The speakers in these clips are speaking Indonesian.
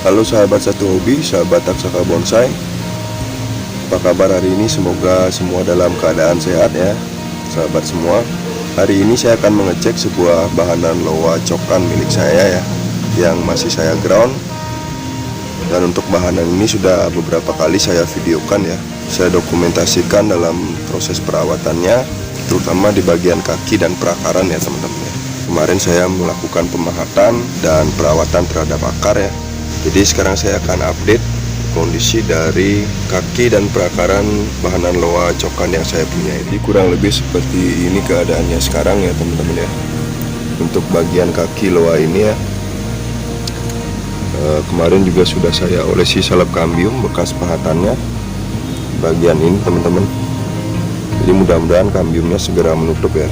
Halo sahabat satu hobi, sahabat Taksaka Bonsai. Apa kabar hari ini? Semoga semua dalam keadaan sehat ya sahabat semua. Hari ini saya akan mengecek sebuah bahanan loa cokan milik saya ya, yang masih saya ground. Dan untuk bahanan ini sudah beberapa kali saya videokan ya. Saya dokumentasikan dalam proses perawatannya, terutama di bagian kaki dan perakaran ya teman-teman ya. Kemarin saya melakukan pemahatan dan perawatan terhadap akar ya. Jadi sekarang saya akan update kondisi dari kaki dan perakaran bahanan loa cokan yang saya punya. Jadi kurang lebih seperti ini keadaannya sekarang ya teman-teman ya. Untuk bagian kaki loa ini ya, kemarin juga sudah saya olesi salep kambium bekas pahatannya bagian ini teman-teman. Jadi mudah-mudahan kambiumnya segera menutup ya,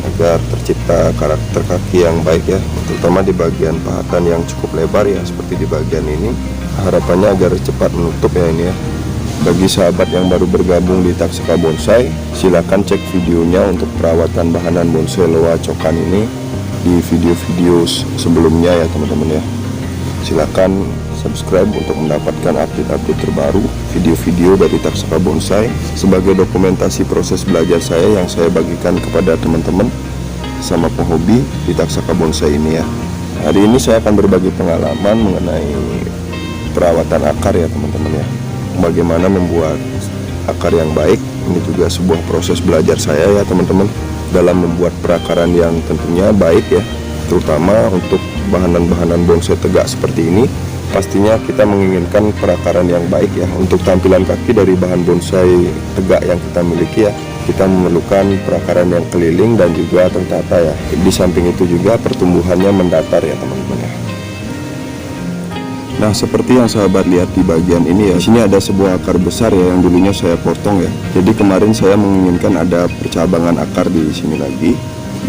agar tercipta karakter kaki yang baik ya, terutama di bagian pahatan yang cukup lebar ya, seperti di bagian ini. Harapannya agar cepat menutup ya ini ya. Bagi sahabat yang baru bergabung di Taksaka Bonsai, silakan cek videonya untuk perawatan bahanan bonsai loa cokan ini di video-video sebelumnya ya teman-teman ya. Silakan subscribe untuk mendapatkan update-update terbaru video-video dari Taksaka Bonsai sebagai dokumentasi proses belajar saya yang saya bagikan kepada teman-teman sama penghobi di Taksaka Bonsai ini ya. Hari ini saya akan berbagi pengalaman mengenai perawatan akar ya teman-teman ya. Bagaimana membuat akar yang baik. Ini juga sebuah proses belajar saya ya teman-teman, dalam membuat perakaran yang tentunya baik ya, terutama untuk bahanan-bahanan bonsai tegak seperti ini. Pastinya kita menginginkan perakaran yang baik ya. Untuk tampilan kaki dari bahan bonsai tegak yang kita miliki ya, kita memerlukan perakaran yang keliling dan juga tertata ya. Di samping itu juga pertumbuhannya mendatar ya teman-teman ya. Nah, seperti yang sahabat lihat di bagian ini ya, di sini ada sebuah akar besar ya yang dulunya saya potong ya. Jadi kemarin saya menginginkan ada percabangan akar di sini lagi,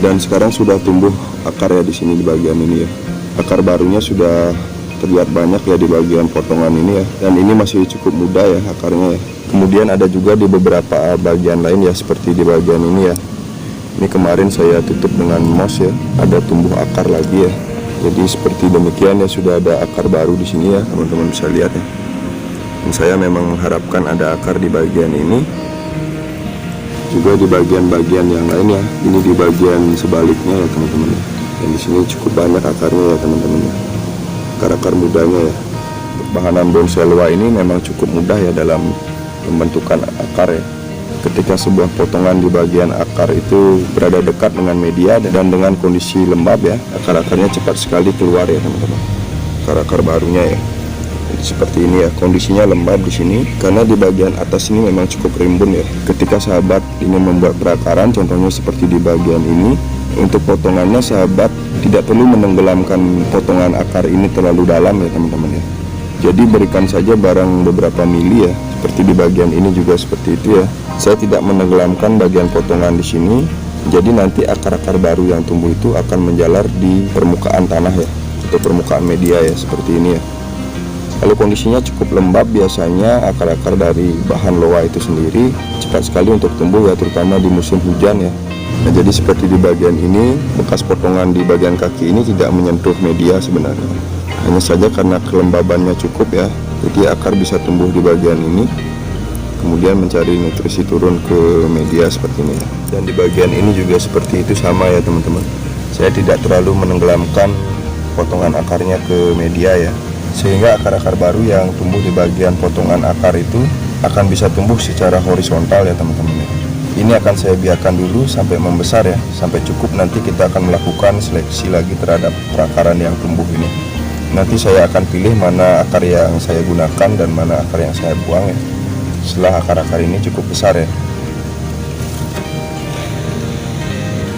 dan sekarang sudah tumbuh akar ya di sini di bagian ini ya. Akar barunya sudah terlihat banyak ya di bagian potongan ini ya, dan ini masih cukup muda ya akarnya ya. Kemudian ada juga di beberapa bagian lain ya, seperti di bagian ini ya. Ini kemarin saya tutup dengan moss ya, ada tumbuh akar lagi ya. Jadi seperti demikian ya, sudah ada akar baru di sini ya teman-teman bisa lihat ya. Dan saya memang mengharapkan ada akar di bagian ini, juga di bagian-bagian yang lain ya. Ini di bagian sebaliknya ya teman-teman ya. Dan di sini cukup banyak akarnya ya teman-teman ya. Akar-akar mudanya ya. Bahanan bonsai loa ini memang cukup mudah ya dalam pembentukan akar ya. Ketika sebuah potongan di bagian akar itu berada dekat dengan media dan dengan kondisi lembab ya, akar-akarnya cepat sekali keluar ya teman-teman. Akar-akar barunya ya. Seperti ini ya, kondisinya lembab di sini karena di bagian atas ini memang cukup rimbun ya. Ketika sahabat ingin membuat perakaran, contohnya seperti di bagian ini, untuk potongannya sahabat tidak perlu menenggelamkan potongan akar ini terlalu dalam ya teman-teman ya. Jadi berikan saja barang beberapa mili ya, seperti di bagian ini juga seperti itu ya. Saya tidak menenggelamkan bagian potongan di sini, jadi nanti akar-akar baru yang tumbuh itu akan menjalar di permukaan tanah ya, atau permukaan media ya, seperti ini ya. Kalau kondisinya cukup lembab, biasanya akar-akar dari bahan loa itu sendiri cepat sekali untuk tumbuh ya, terutama di musim hujan ya. Nah, jadi seperti di bagian ini, bekas potongan di bagian kaki ini tidak menyentuh media sebenarnya. Hanya saja karena kelembabannya cukup ya, jadi akar bisa tumbuh di bagian ini, kemudian mencari nutrisi turun ke media seperti ini ya. Dan di bagian ini juga seperti itu sama ya teman-teman. Saya tidak terlalu menenggelamkan potongan akarnya ke media ya, sehingga akar-akar baru yang tumbuh di bagian potongan akar itu akan bisa tumbuh secara horizontal ya teman-teman ya. Ini akan saya biarkan dulu sampai membesar ya, sampai cukup. Nanti kita akan melakukan seleksi lagi terhadap perakaran yang tumbuh ini. Nanti saya akan pilih mana akar yang saya gunakan dan mana akar yang saya buang ya, setelah akar-akar ini cukup besar ya.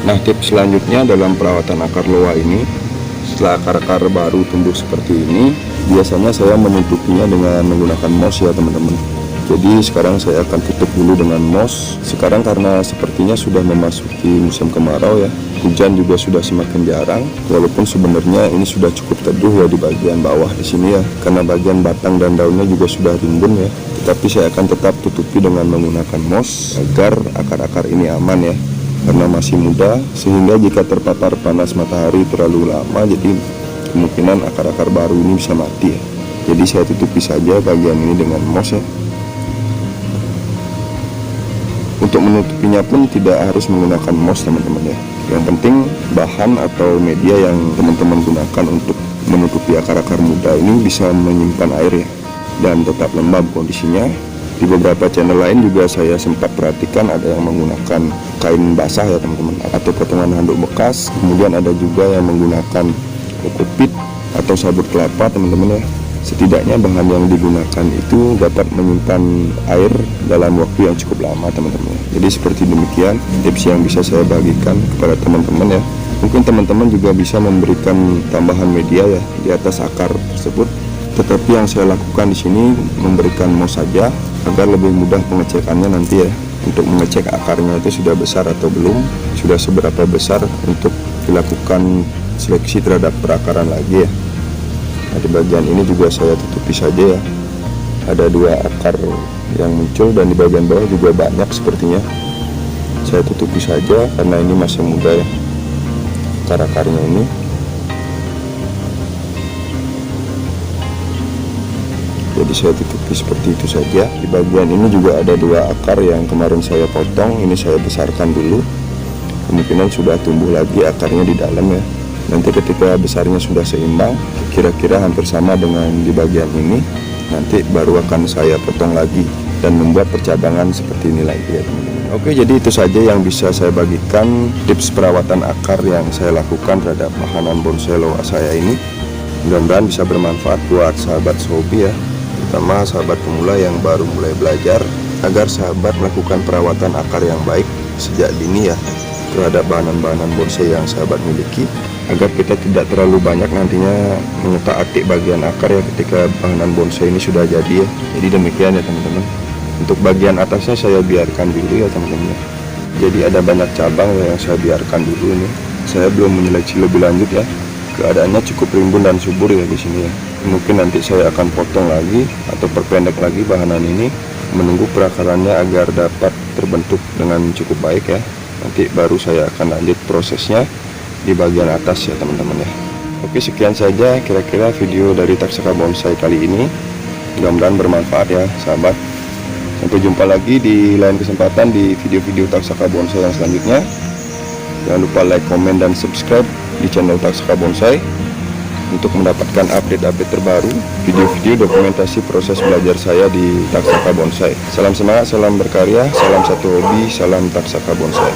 Nah, tips selanjutnya dalam perawatan akar loa ini, setelah akar-akar baru tumbuh seperti ini, biasanya saya menutupinya dengan menggunakan moss ya teman-teman. Jadi sekarang saya akan tutup dulu dengan moss. Sekarang karena sepertinya sudah memasuki musim kemarau ya, hujan juga sudah semakin jarang. Walaupun sebenarnya ini sudah cukup teduh ya di bagian bawah di sini ya, karena bagian batang dan daunnya juga sudah rimbun ya. Tapi saya akan tetap tutupi dengan menggunakan moss agar akar-akar ini aman ya, karena masih muda, sehingga jika terpapar panas matahari terlalu lama, jadi kemungkinan akar-akar baru ini bisa mati ya. Jadi saya tutupi saja bagian ini dengan moss ya. Untuk menutupinya pun tidak harus menggunakan moss teman-teman ya. Yang penting bahan atau media yang teman-teman gunakan untuk menutupi akar-akar muda ini bisa menyimpan air ya, dan tetap lembab kondisinya. Di beberapa channel lain juga saya sempat perhatikan ada yang menggunakan kain basah ya teman-teman, atau potongan handuk bekas. Kemudian ada juga yang menggunakan kokopit atau sabut kelapa teman-teman ya. Setidaknya bahan yang digunakan itu dapat menyimpan air dalam waktu yang cukup lama teman-teman ya. Jadi seperti demikian tips yang bisa saya bagikan kepada teman-teman ya. Mungkin teman-teman juga bisa memberikan tambahan media ya di atas akar tersebut. Tetapi yang saya lakukan di sini memberikan moss saja agar lebih mudah pengecekannya nanti ya, untuk mengecek akarnya itu sudah besar atau belum, sudah seberapa besar untuk dilakukan seleksi terhadap perakaran lagi ya. Nah, di bagian ini juga saya tutupi saja ya. Ada 2 akar yang muncul dan di bagian bawah juga banyak sepertinya. Saya tutupi saja karena ini masih muda ya akar-akarnya ini. Jadi saya tutupi seperti itu saja. Di bagian ini juga ada 2 akar yang kemarin saya potong, ini saya besarkan dulu. Kemungkinan sudah tumbuh lagi akarnya di dalam ya. Nanti ketika besarnya sudah seimbang, kira-kira hampir sama dengan di bagian ini, nanti baru akan saya potong lagi dan membuat percabangan seperti ini lagi ya teman-teman. Oke, jadi itu saja yang bisa saya bagikan, tips perawatan akar yang saya lakukan terhadap makanan bonsai loa saya ini. Mudah-mudahan bisa bermanfaat buat sahabat hobi ya, terutama sahabat pemula yang baru mulai belajar, agar sahabat melakukan perawatan akar yang baik sejak dini ya terhadap bahan-bahan bonsai yang sahabat miliki, agar kita tidak terlalu banyak nantinya mengutak-atik bagian akar ya ketika bahan bonsai ini sudah jadi ya. Jadi demikian ya teman-teman. Untuk bagian atasnya saya biarkan dulu ya teman-teman. Jadi ada banyak cabang yang saya biarkan dulu ini. Saya belum menyeleksi lebih lanjut ya. Keadaannya cukup rimbun dan subur ya di sini ya. Mungkin nanti saya akan potong lagi atau perpendek lagi bahanan ini, menunggu perakarannya agar dapat terbentuk dengan cukup baik ya. Nanti baru saya akan lanjut prosesnya di bagian atas ya teman-teman ya. Oke, sekian saja kira-kira video dari Taksaka Bonsai kali ini. Mudah-mudahan bermanfaat ya sahabat. Sampai jumpa lagi di lain kesempatan di video-video Taksaka Bonsai yang selanjutnya. Jangan lupa like, komen, dan subscribe di channel Taksaka Bonsai untuk mendapatkan update-update terbaru, video-video dokumentasi proses belajar saya di Taksaka Bonsai. Salam semangat, salam berkarya, salam satu hobi, salam Taksaka Bonsai.